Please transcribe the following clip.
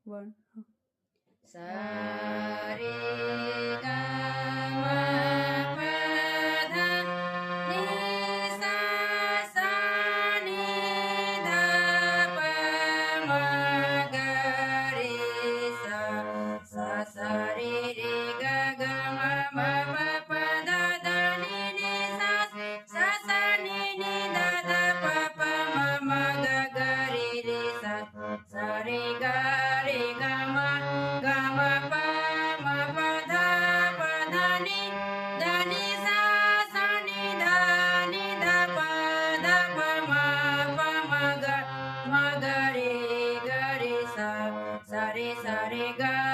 One. Sa re ga ma pa dha ni sa sa ni dha pa ma ga re sa sa sa re ga ma pa pa dha dha ni sa sa sa ni dha dha pa ma ga re sa sa re ga ma pa dha ni sa sa ni dha pa ma ga re sa sa re ga